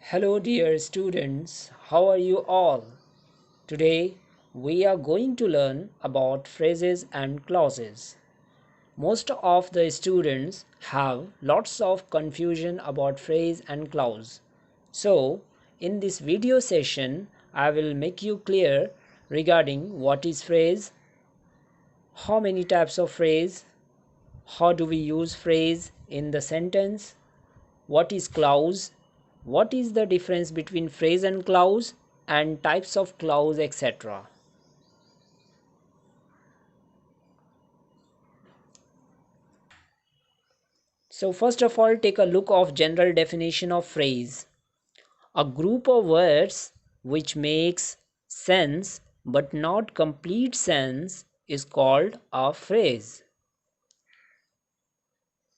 Hello dear students, how are you all? Today we are going to learn about phrases and clauses. Most of the students have lots of confusion about phrase and clause. So in this video session I will make you clear regarding what is phrase, how many types of phrase, how do we use phrase in the sentence, what is clause, what is the difference between phrase and clause, and types of clause, etc. So first of all, take a look of general definition of phrase. A group of words which makes sense but not complete sense is called a phrase.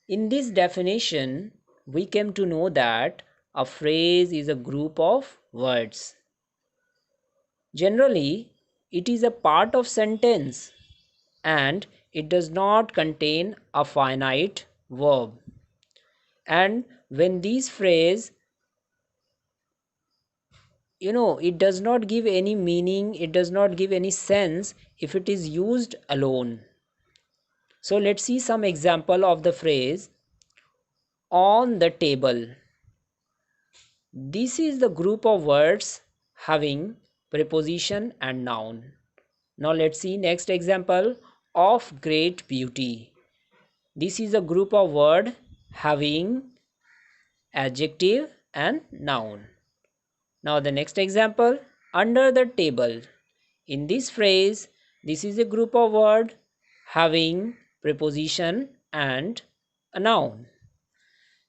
In this definition, we came to know that a phrase is a group of words. Generally, it is a part of sentence and it does not contain a finite verb. And when these phrase, it does not give any meaning, it does not give any sense if it is used alone. So let's see some example of the phrase on the table. This is the group of words having preposition and noun. Now let's see next example, of great beauty. This is a group of word having adjective and noun. Now the next example, under the table. In this phrase, this is a group of word having preposition and a noun.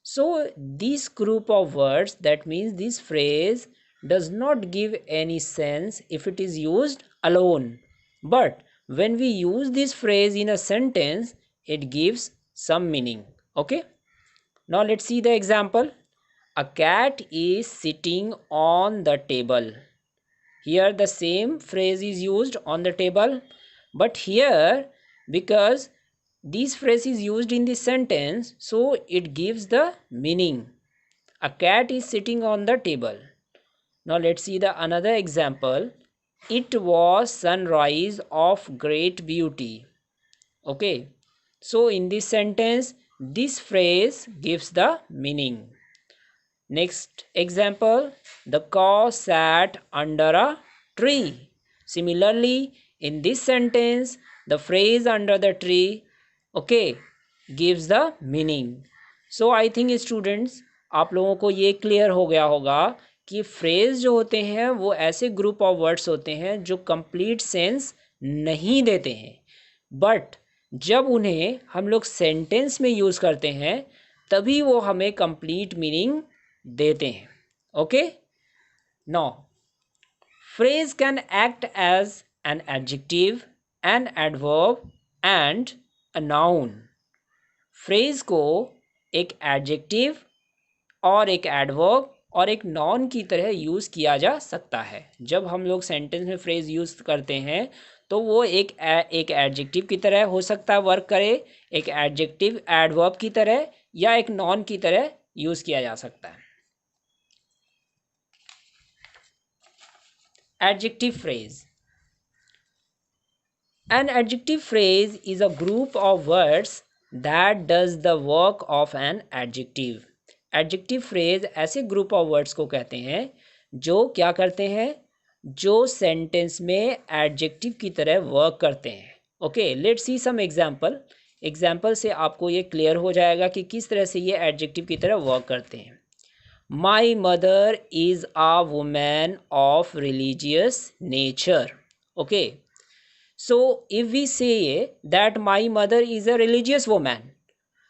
So this group of words, that means this phrase does not give any sense if it is used alone. But when we use this phrase in a sentence, it gives some meaning. Okay. Now let's see the example. A cat is sitting on the table. Here the same phrase is used, on the table, but here because this phrase is used in this sentence, so it gives the meaning. A cat is sitting on the table. Now let's see the another example. It was sunrise of great beauty. Okay, so in this sentence this phrase gives the meaning. Next example, the cow sat under a tree. Similarly, in this sentence, the phrase under the tree, okay, gives the meaning. So I think students, आप लोगों को ये clear हो गया होगा कि phrase जो होते हैं वो ऐसे ग्रुप ऑफ वर्ड्स होते हैं जो कंप्लीट सेंस नहीं देते हैं, बट जब उन्हें हम लोग सेंटेंस में यूज़ करते हैं तभी वो हमें कंप्लीट मीनिंग देते हैं. Okay, now phrase can act as an adjective, an adverb and a noun. phrase को एक adjective और एक adverb और एक noun की तरह यूज़ किया जा सकता है. जब हम लोग सेंटेंस में phrase यूज़ करते हैं तो वो एक adjective की तरह हो सकता है वर्क करे, एक adjective adverb की तरह या एक noun की तरह यूज़ किया जा सकता है. Adjective phrase. An adjective phrase is a group of words that does the work of an adjective. Adjective phrase ऐसे group of words को कहते हैं जो क्या करते हैं, जो sentence में adjective की तरह work करते हैं. Okay, let's see some example. Example से आपको ये clear हो जाएगा कि किस तरह से ये adjective की तरह work करते हैं. My mother is a woman of religious nature. Okay. So if we say that my mother is a religious woman,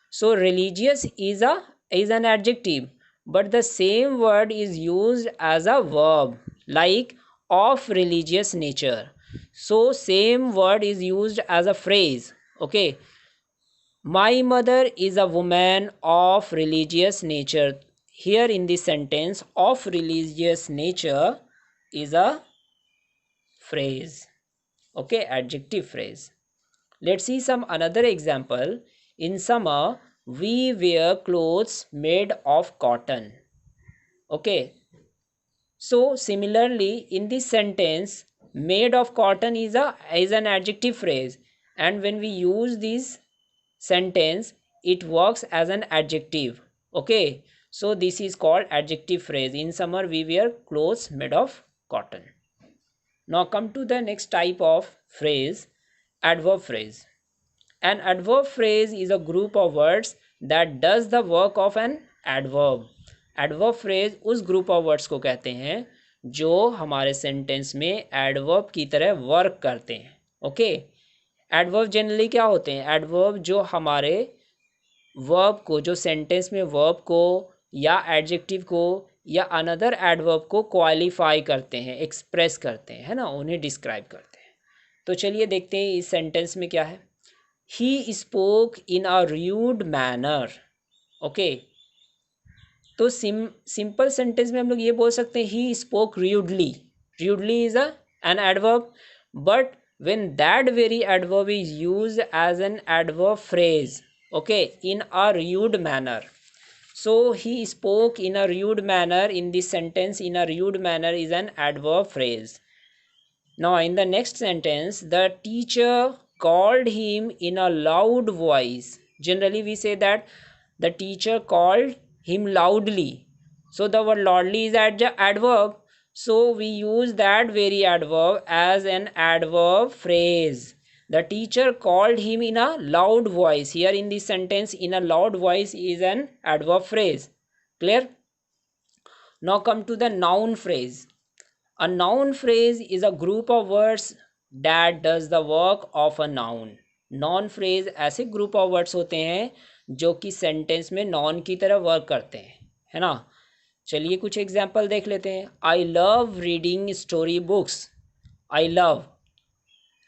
so religious is an adjective, but the same word is used as a verb, like of religious nature. So same word is used as a phrase. Okay. My mother is a woman of religious nature. Here in this sentence, of religious nature is a phrase. Okay, adjective phrase. Let's see some another example. In summer, we wear clothes made of cotton. Okay, So similarly in this sentence, made of cotton is an adjective phrase, and when we use this sentence it works as an adjective. Okay, so this is called adjective phrase. In summer we wear clothes made of cotton. Now come to the next type of phrase, adverb phrase. An adverb phrase is a group of words that does the work of an adverb. Adverb phrase उस group of words को कहते हैं जो हमारे sentence में adverb की तरह work करते हैं. ओके, एडवर्ब जनरली क्या होते हैं? एडवर्ब जो हमारे वर्ब को, जो सेंटेंस में वर्ब को या एडजेक्टिव को या अनदर एडवर्ब को क्वालिफाई करते हैं, एक्सप्रेस करते हैं, है ना, उन्हें डिस्क्राइब करते हैं. तो चलिए देखते हैं इस सेंटेंस में क्या है. He spoke in a rude manner. Okay, तो सिंपल सेंटेंस में हम लोग ये बोल सकते हैं he spoke rudely. Rudely is an adverb, but when that very adverb is used as an adverb phrase, okay, in a rude manner. So he spoke in a rude manner. In this sentence, in a rude manner is an adverb phrase. Now in the next sentence, the teacher called him in a loud voice. Generally we say that the teacher called him loudly. So the word loudly is adverb. So we use that very adverb as an adverb phrase. The teacher called him in a loud voice. Here in this sentence, in a loud voice is an adverb phrase. Clear? Now come to the noun phrase. A noun phrase is a group of words that does the work of a noun. Non phrase ऐसे group of words होते हैं जो कि sentence में non की तरह work करते हैं, है ना. चलिए कुछ एग्जाम्पल देख लेते हैं. I love reading story books. I love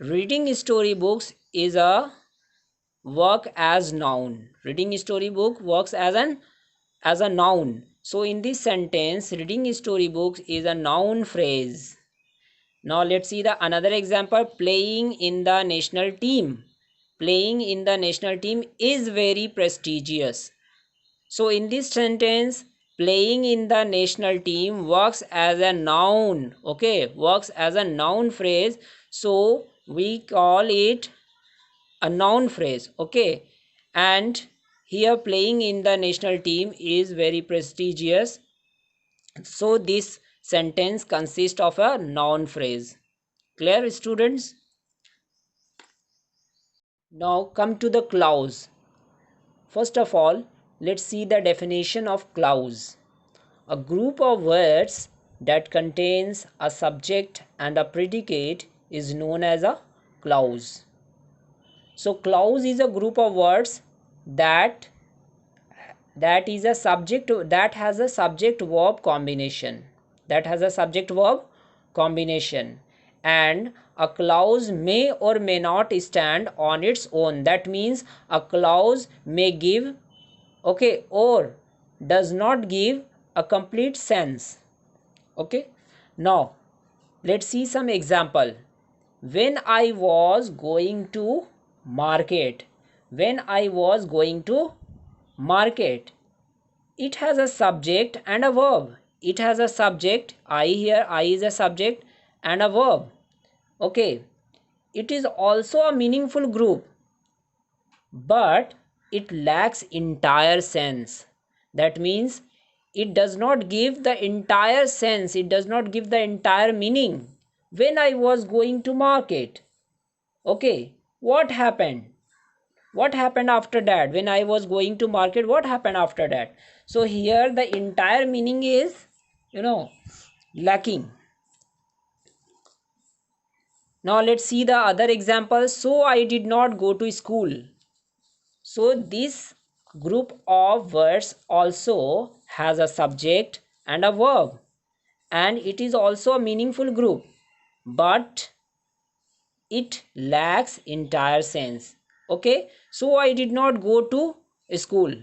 reading story books is a work as noun. Reading story book works as a noun. So in this sentence, reading story books is a noun phrase. Now let's see the another example. Playing in the national team. Playing in the national team is very prestigious. So in this sentence, playing in the national team works as a noun. Okay, works as a noun phrase. So we call it a noun phrase. Okay, and here playing in the national team is very prestigious. So this sentence consists of a noun phrase. Clear, students? Now come to the clause. First of all, let's see the definition of clause. A group of words that contains a subject and a predicate is known as a clause. So clause is a group of words that is a subject, that has a subject verb combination, and a clause may or may not stand on its own. That means a clause may give, okay, or does not give a complete sense. Okay, now let's see some example. When I was going to market. When I was going to market, it has a subject and a verb. It has a subject, I, here I is a subject, and a verb. Okay, it is also a meaningful group, but it lacks entire sense. That means it does not give the entire sense, it does not give the entire meaning. When I was going to market, okay, what happened? What happened after that? When I was going to market, what happened after that? So here the entire meaning is, lacking. Now let's see the other example. So I did not go to school. So this group of words also has a subject and a verb, and it is also a meaningful group, but it lacks entire sense. Okay, so I did not go to school.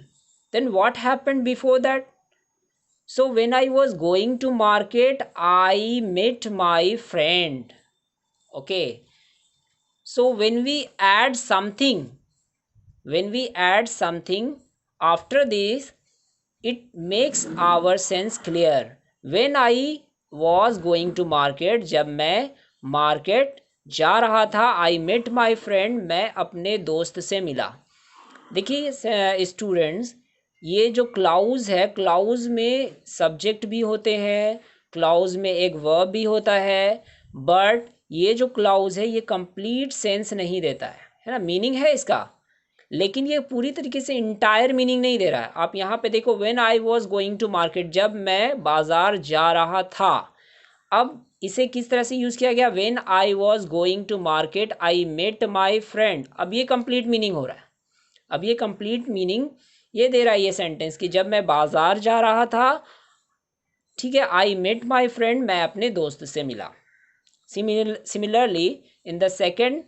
Then what happened before that? So when I was going to market, I met my friend. Okay, so when we add something after this, it makes our sense clear. When I was going to market, जब मैं market जा रहा था। आई met my friend, मैं अपने दोस्त से मिला। देखिए स्टूडेंट्स, ये जो क्लाउज है, क्लाउज में सब्जेक्ट भी होते हैं, क्लाउज में एक वर्ब भी होता है, बट ये जो क्लाउज है ये कंप्लीट सेंस नहीं देता है ना, मीनिंग है इसका, लेकिन ये पूरी तरीके से इंटायर मीनिंग नहीं दे रहा है। आप यहाँ पे देखो, when I was going to market, जब मैं बाजार जा रहा था। अब इसे किस तरह से यूज़ किया गया, when I was going to market I met my friend. अब ये कंप्लीट मीनिंग हो रहा है, अब ये कंप्लीट मीनिंग ये दे रहा है ये सेंटेंस कि जब मैं बाजार जा रहा था, ठीक है, आई मेट माई फ्रेंड, मैं अपने दोस्त से मिला। Similarly, in the second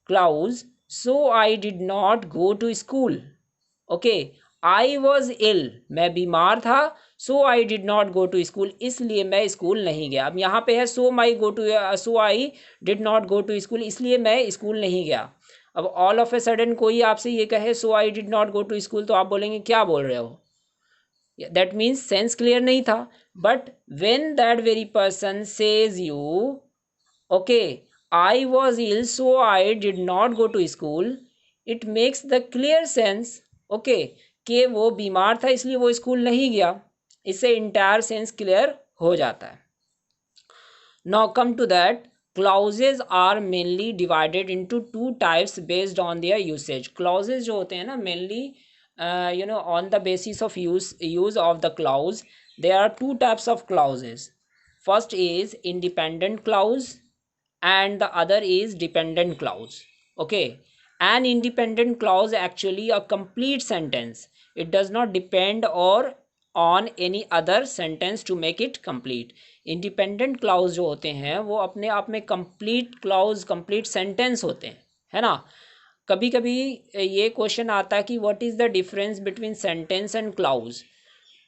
clause, so I did not go to school. Okay, I was ill, मैं बीमार था, so I did not go to school, इसलिए मैं स्कूल नहीं गया। अब यहाँ पे है so I did not go to school, इसलिए मैं स्कूल नहीं गया। अब ऑल ऑफ ए सडन कोई आपसे ये कहे so I did not go to school, तो आप बोलेंगे क्या बोल रहे हो, दैट मीन्स सेंस क्लियर नहीं था। But when that very person says you, okay, I was ill so I did not go to school, it makes the clear sense, okay, कि वो बीमार था इसलिए वो स्कूल नहीं गया। इससे इंटायर सेंस क्लियर हो जाता है। Now come to that, clauses are mainly divided into two types based on their usage. Clauses जो होते हैं ना, mainly on the basis of use of the clause, there are two types of clauses. First is independent clause and the other is dependent clause. Okay, an independent clause actually a complete sentence, it does not depend or on any other sentence to make it complete. Independent clause जो होते हैं वो अपने आप में complete clause, complete sentence होते हैं, है ना। कभी कभी ये क्वेश्चन आता है कि what is the difference between sentence and clause.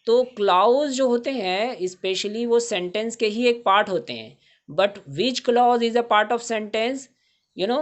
तो क्लाउज जो होते हैं स्पेशली वो सेंटेंस के ही एक पार्ट होते हैं, but which clause is a part of sentence, you know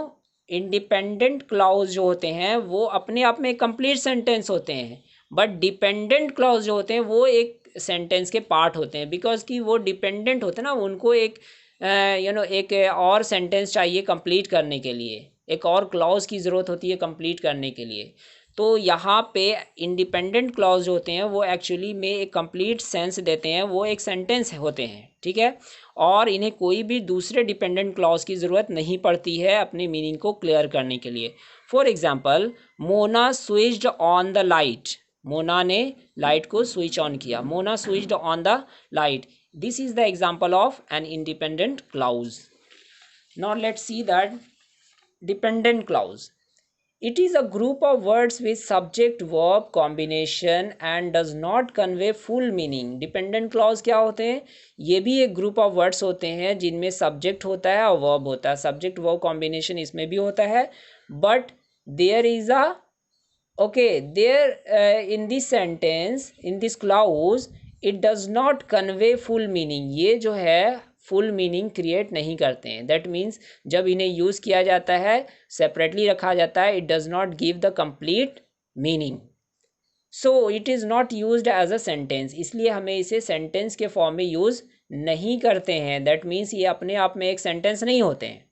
independent clause जो होते हैं वो अपने आप में कंप्लीट सेंटेंस होते हैं, बट डिपेंडेंट क्लाउज जो होते हैं वो एक सेंटेंस के पार्ट होते हैं, बिकॉज कि वो डिपेंडेंट होते हैं ना, उनको एक एक और सेंटेंस चाहिए कंप्लीट करने के लिए, एक और क्लॉज की ज़रूरत होती है कंप्लीट करने के लिए। तो यहाँ पे इंडिपेंडेंट क्लॉज जो होते हैं वो एक्चुअली में एक कंप्लीट सेंस देते हैं, वो एक सेंटेंस होते हैं, ठीक है, और इन्हें कोई भी दूसरे डिपेंडेंट क्लॉज की ज़रूरत नहीं पड़ती है अपने मीनिंग को क्लियर करने के लिए। For example, Mona switched on the light, Mona ने लाइट को स्विच ऑन किया, Mona switched on the light, this is the example of an independent clause. Now let's see that dependent clause. It is a group of words with subject verb combination and does not convey full meaning. Dependent clause क्या होते हैं, ये भी एक group of words होते हैं जिनमें subject होता है और वर्ब होता है, सब्जेक्ट वर्ब कॉम्बिनेशन इसमें भी होता है, but there is a there in this sentence, in this clause, it does not convey full meaning, ये जो है फुल मीनिंग क्रिएट नहीं करते हैं। दैट मीन्स जब इन्हें यूज़ किया जाता है, सेपरेटली रखा जाता है, it does not give the complete meaning, so it is not used as a sentence, इसलिए हमें इसे सेंटेंस के फॉर्म में यूज़ नहीं करते हैं। दैट मीन्स ये अपने आप में एक सेंटेंस नहीं होते हैं।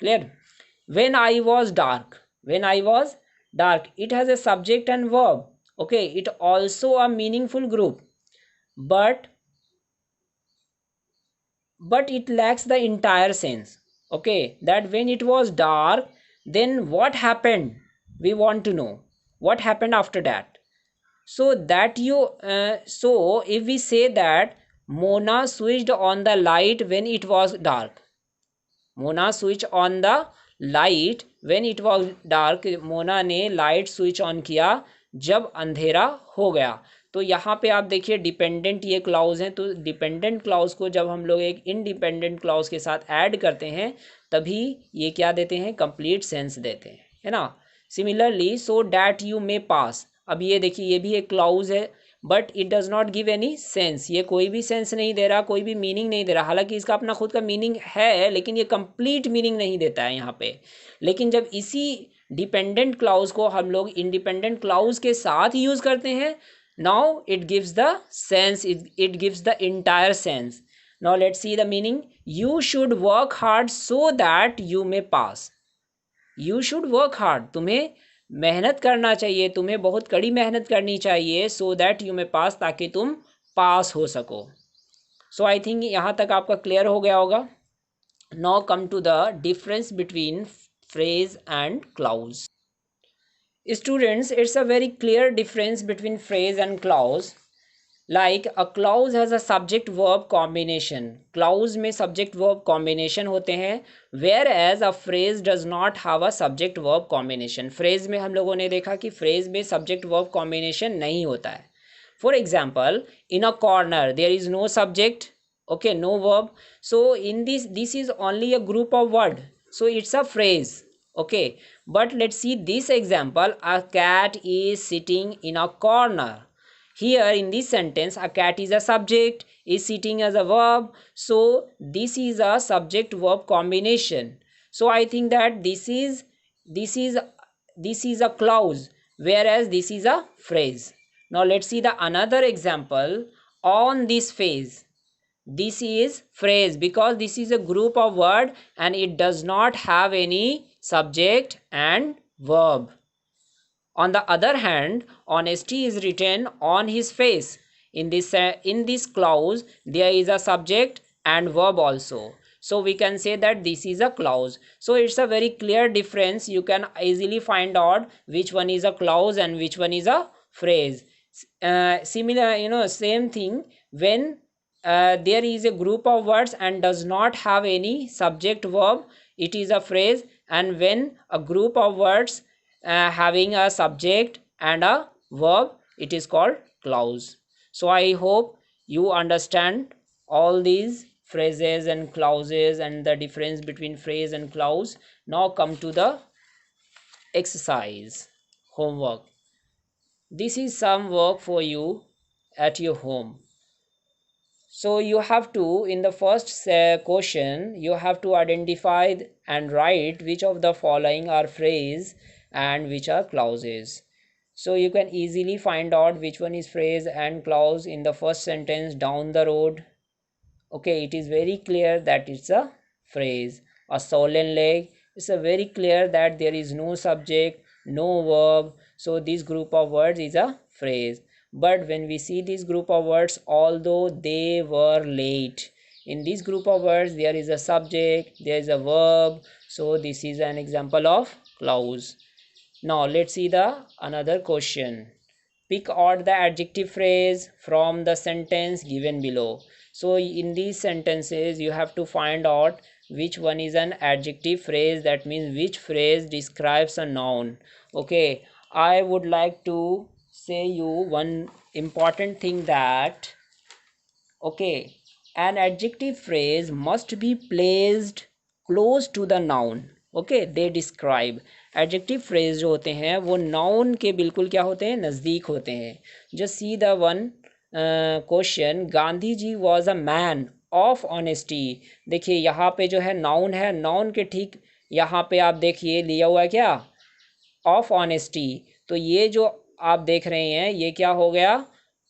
Clear. When I was dark, when I was dark, it has a subject and verb, okay, it also a meaningful group, but it lacks the entire sense, okay, that when it was dark, then what happened, we want to know what happened after that. So that so if we say that Mona switched on the light when it was dark, Mona switch on the light when it was dark, Mona ने light switch on किया जब अंधेरा हो गया। तो यहाँ पे आप देखिए डिपेंडेंट ये क्लाउज हैं, तो डिपेंडेंट क्लाउज को जब हम लोग एक इंडिपेंडेंट क्लाउज के साथ ऐड करते हैं तभी ये क्या देते हैं, कंप्लीट सेंस देते हैं, है ना। Similarly, so that you may pass, अब ये देखिए ये भी एक क्लाउज है, but it does not give any sense, ये कोई भी सेंस नहीं दे रहा, कोई भी मीनिंग नहीं दे रहा, हालांकि इसका अपना खुद का मीनिंग है लेकिन ये कंप्लीट मीनिंग नहीं देता है यहाँ पे। लेकिन जब इसी डिपेंडेंट क्लाउज को हम लोग इंडिपेंडेंट क्लाउज के साथ यूज़ करते हैं, now it gives the sense, it gives the entire sense. Now let's see the meaning. You should work hard so that you may pass. You should work hard. तुम्हें मेहनत करना चाहिए, तुम्हें बहुत कड़ी मेहनत करनी चाहिए, so that you may pass, ताकि तुम पास हो सको. So I think यहाँ तक आपका क्लियर हो गया होगा. Now come to the difference between phrase and clause. Students, it's a very clear difference between phrase and clause. Like a clause has a subject verb combination. Clause में subject verb combination होते हैं, whereas a phrase does not have a subject verb combination. phrase में हम लोगों ने देखा कि phrase में subject verb combination नहीं होता है. For example, in a corner there is no subject, okay, no verb. So in this is only a group of word, so it's a phrase, okay. But let's see this example. A cat is sitting in a corner. Here in this sentence, a cat is a subject, is sitting as a verb. So this is a subject verb combination. So I think that this is a clause, whereas this is a phrase. Now let's see the another example. On this phase, this is phrase because this is a group of word and it does not have any subject and verb. On the other hand, honesty is written on his face. In this clause, there is a subject and verb also. So we can say that this is a clause. So it's a very clear difference. You can easily find out which one is a clause and which one is a phrase. Similar, same thing when there is a group of words and does not have any subject verb, it is a phrase. And when a group of words having a subject and a verb, it is called clause. So I hope you understand all these phrases and clauses and the difference between phrase and clause. Now come to the exercise homework. This is some work for you at your home. So you have to, in the first question, you have to identify and write which of the following are phrase and which are clauses. So you can easily find out which one is phrase and clause in the first sentence. Down the road, okay, it is very clear that it's a phrase. A swollen leg, it's a very clear that there is no subject, no verb, so this group of words is a phrase. But when we see this group of words, although they were late, in this group of words there is a subject, there is a verb, so this is an example of clause. Now let's see the another question. Pick out the adjective phrase from the sentence given below. So in these sentences you have to find out which one is an adjective phrase, that means which phrase describes a noun. Okay, I would like to say you one important thing that, okay, an adjective phrase must be placed close to the noun. Okay, they describe. Adjective phrase जो होते हैं वो noun के बिल्कुल क्या होते हैं, नज़दीक होते हैं. Just see the one question. Gandhi ji was a man of honesty. देखिए यहाँ पे जो है नाउन है, नाउन के ठीक यहाँ पे आप देखिए लिया हुआ है क्या, ऑफ ऑनेस्टी. तो ये जो आप देख रहे हैं ये क्या हो गया,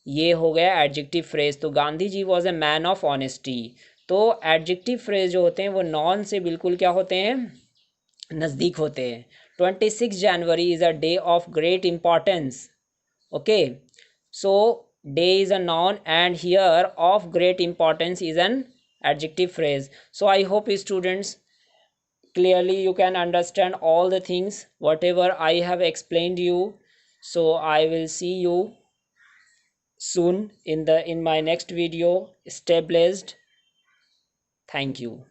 ये हो गया एडजेक्टिव फ्रेज. तो Gandhi ji was a man of honesty. तो एडजेक्टिव फ्रेज जो होते हैं वो नॉन से बिल्कुल क्या होते हैं, नज़दीक होते हैं. 26 January is a day of great importance. Okay, so day is a noun and here of great importance is an adjective phrase. So I hope students clearly you can understand all the things whatever I have explained you. So I will see you soon in my next video. Stay blessed. Thank you.